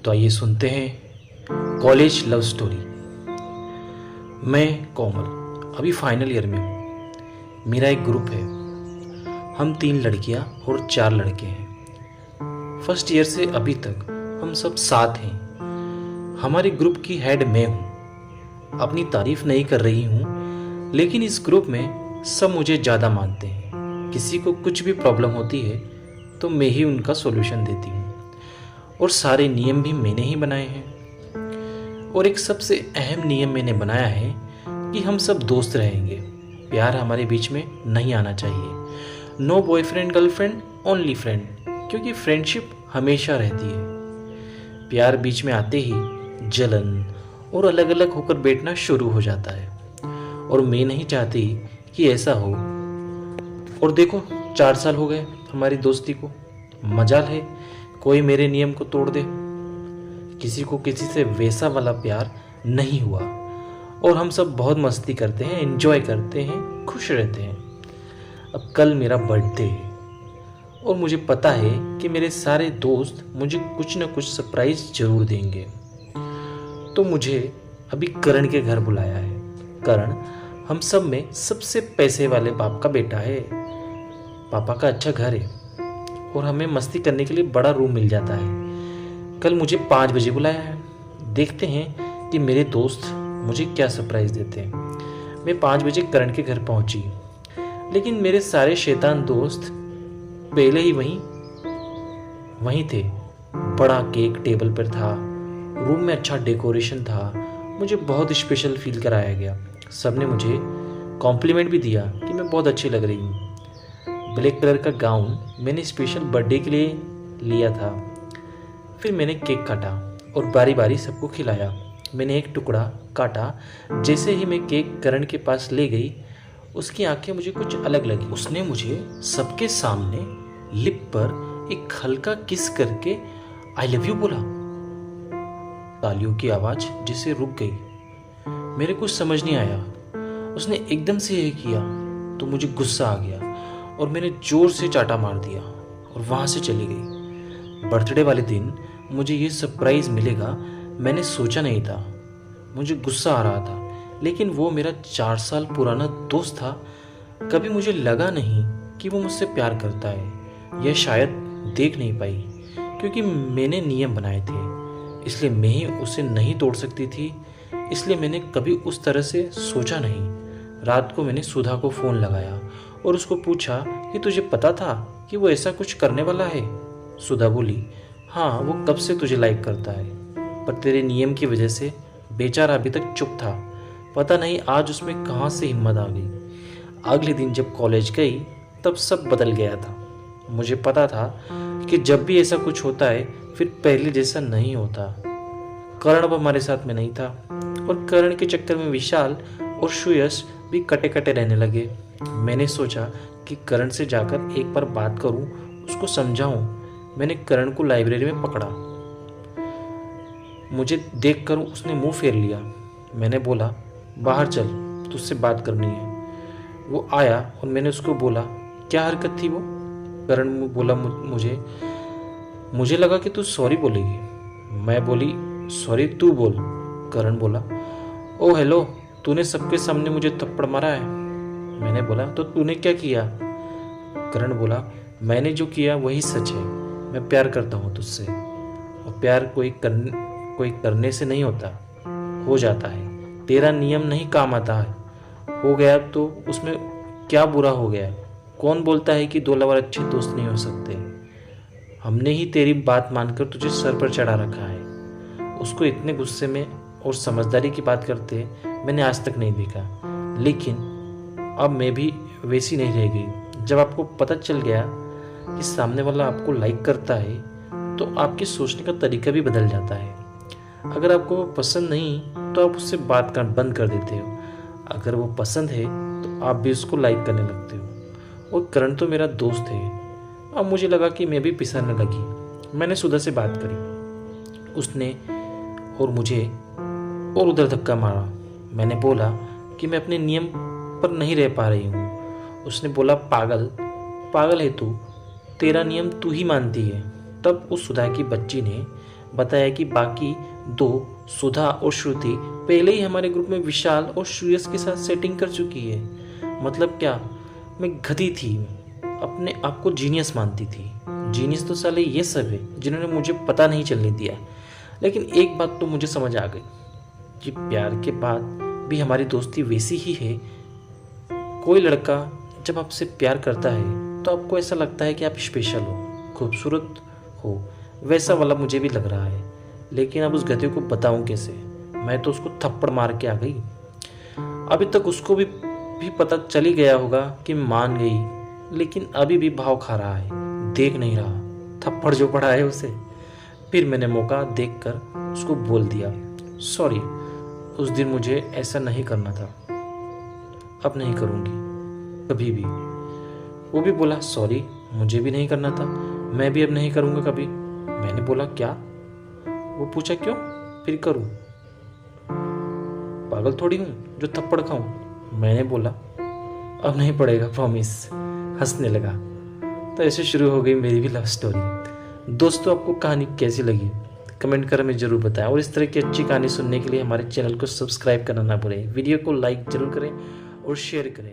तो आइए सुनते हैं कॉलेज लव स्टोरी। मैं कोमल अभी फाइनल ईयर में हूँ। मेरा एक ग्रुप है, हम 3 लड़कियाँ और 4 लड़के हैं। फर्स्ट ईयर से अभी तक हम सब साथ हैं। हमारे ग्रुप की हेड मैं हूँ। अपनी तारीफ नहीं कर रही हूँ, लेकिन इस ग्रुप में सब मुझे ज़्यादा मानते हैं। किसी को कुछ भी प्रॉब्लम होती है तो मैं ही उनका सॉल्यूशन देती हूँ, और सारे नियम भी मैंने ही बनाए हैं। और एक सबसे अहम नियम मैंने बनाया है कि हम सब दोस्त रहेंगे। प्यार हमारे बीच में नहीं आना चाहिए। No boyfriend girlfriend, only friend, क्योंकि फ्रेंडशिप हमेशा रहती है। प्यार बीच में आते ही जलन और अलग अलग होकर बैठना शुरू हो जाता है, और मैं नहीं चाहती कि ऐसा हो। और देखो, 4 साल हो गए हमारी दोस्ती को। मजाल है कोई मेरे नियम को तोड़ दे। किसी को किसी से वैसा वाला प्यार नहीं हुआ, और हम सब बहुत मस्ती करते हैं, एंजॉय करते हैं, खुश रहते हैं। अब कल मेरा बर्थडे है, और मुझे पता है कि मेरे सारे दोस्त मुझे कुछ न कुछ सरप्राइज जरूर देंगे। तो मुझे अभी करण के घर बुलाया है। करण हम सब में सबसे पैसे वाले बाप का बेटा है। पापा का अच्छा घर है, और हमें मस्ती करने के लिए बड़ा रूम मिल जाता है। कल मुझे 5 बजे बुलाया है। देखते हैं कि मेरे दोस्त मुझे क्या सरप्राइज देते हैं। मैं 5 बजे करण के घर पहुंची, लेकिन मेरे सारे शैतान दोस्त पहले ही वहीं थे। बड़ा केक टेबल पर था, रूम में अच्छा डेकोरेशन था। मुझे बहुत स्पेशल फील कराया गया। सबने मुझे कॉम्प्लीमेंट भी दिया कि मैं बहुत अच्छी लग रही हूँ। ब्लैक कलर का गाउन मैंने स्पेशल बर्थडे के लिए लिया था। फिर मैंने केक काटा और बारी बारी सबको खिलाया। मैंने एक टुकड़ा काटा। जैसे ही मैं केक करण के पास ले गई, उसकी आंखें मुझे कुछ अलग लगी। उसने मुझे सबके सामने लिप पर एक हल्का किस करके आई लव यू बोला। तालियों की आवाज जिसे रुक गई। मेरे कुछ समझ नहीं आया। उसने एकदम से यह किया तो मुझे गुस्सा आ गया, और मैंने जोर से चाटा मार दिया और वहाँ से चली गई। बर्थडे वाले दिन मुझे ये सरप्राइज़ मिलेगा मैंने सोचा नहीं था। मुझे गुस्सा आ रहा था, लेकिन वो मेरा 4 साल पुराना दोस्त था। कभी मुझे लगा नहीं कि वो मुझसे प्यार करता है। यह शायद देख नहीं पाई, क्योंकि मैंने नियम बनाए थे, इसलिए मैं ही उसे नहीं तोड़ सकती थी। इसलिए मैंने कभी उस तरह से सोचा नहीं। रात को मैंने सुधा को फ़ोन लगाया और उसको पूछा कि तुझे पता था कि वो ऐसा कुछ करने वाला है। सुधा बोली, हाँ, वो कब से तुझे लाइक करता है, पर तेरे नियम की वजह से बेचारा अभी तक चुप था। पता नहीं आज उसमें कहाँ से हिम्मत आ गई। अगले दिन जब कॉलेज गई तब सब बदल गया था। मुझे पता था कि जब भी ऐसा कुछ होता है फिर पहले जैसा नहीं होता। करण अब हमारे साथ में नहीं था, और करण के चक्कर में विशाल और सुयश भी कटे कटे रहने लगे। मैंने सोचा कि करण से जाकर एक बार बात करूं, उसको समझाऊं। मैंने करण को लाइब्रेरी में पकड़ा। मुझे देखकर उसने मुंह फेर लिया। मैंने बोला, बाहर चल, तुझसे बात करनी है। वो आया और मैंने उसको बोला, क्या हरकत थी वो? करण बोला, मुझे लगा कि तू सॉरी बोलेगी। मैं बोली, सॉरी तू बोल। करण बोला, ओ हेलो, तूने सबके सामने मुझे थप्पड़ मारा है। मैंने बोला, तो तूने क्या किया? करण बोला, मैंने जो किया वही सच है। मैं प्यार करता हूँ तुझसे, और प्यार कोई करने से नहीं होता, हो जाता है। तेरा नियम नहीं काम आता है। हो गया तो उसमें क्या बुरा हो गया? कौन बोलता है कि 2 लवर अच्छे दोस्त नहीं हो सकते? हमने ही तेरी बात मानकर तुझे सर पर चढ़ा रखा है। उसको इतने गुस्से में और समझदारी की बात करते मैंने आज तक नहीं देखा। लेकिन अब मैं भी वैसी नहीं रह गई। जब आपको पता चल गया कि सामने वाला आपको लाइक करता है, तो आपके सोचने का तरीका भी बदल जाता है। अगर आपको वो पसंद नहीं तो आप उससे बात करना बंद कर देते हो। अगर वो पसंद है तो आप भी उसको लाइक करने लगते हो। और करण तो मेरा दोस्त है। अब मुझे लगा कि मैं भी पिसरने लगी। मैंने सुधा से बात करी। उसने और मुझे और उधर धक्का मारा। मैंने बोला कि मैं अपने नियम पर नहीं रह पा रही हूँ। उसने बोला, पागल है तू, तेरा नियम तू ही मानती है। तब उस सुधा की बच्ची ने बताया कि बाकी दो, सुधा और श्रुति, पहले ही हमारे ग्रुप में विशाल और श्रेयस के साथ सेटिंग कर चुकी है। मतलब क्या, मैं गधी थी, अपने आप को जीनियस मानती थी। जीनियस तो साले ये सब है जिन्होंने मुझे पता नहीं चलने दिया। लेकिन एक बात तो मुझे समझ आ गई कि प्यार के बाद भी हमारी दोस्ती वैसी ही है। कोई लड़का जब आपसे प्यार करता है तो आपको ऐसा लगता है कि आप स्पेशल हो, खूबसूरत हो। वैसा वाला मुझे भी लग रहा है। लेकिन अब उस गधे को बताऊं कैसे? मैं तो उसको थप्पड़ मार के आ गई। अभी तक उसको भी पता चल ही गया होगा कि मान गई, लेकिन अभी भी भाव खा रहा है, देख नहीं रहा थप्पड़ जो पड़ा है उसे। फिर मैंने मौका देखकर उसको बोल दिया, सॉरी, उस दिन मुझे ऐसा नहीं करना था, अब नहीं करूँगी कभी भी। वो भी बोला, सॉरी, मुझे भी नहीं करना था, मैं भी अब नहीं करूँगा कभी। मैंने बोला, क्या? वो पूछा, क्यों फिर करूँ? पागल थोड़ी हूँ जो थप्पड़ खाऊं। मैंने बोला, अब नहीं पड़ेगा, प्रॉमिस। हंसने लगा। तो ऐसे शुरू हो गई मेरी भी लव स्टोरी। दोस्तों, आपको कहानी कैसी लगी कमेंट कर हमें जरूर बताएं, और इस तरह की अच्छी कहानी सुनने के लिए हमारे चैनल को सब्सक्राइब करना ना भूलें। वीडियो को लाइक जरूर करें और शेयर करें।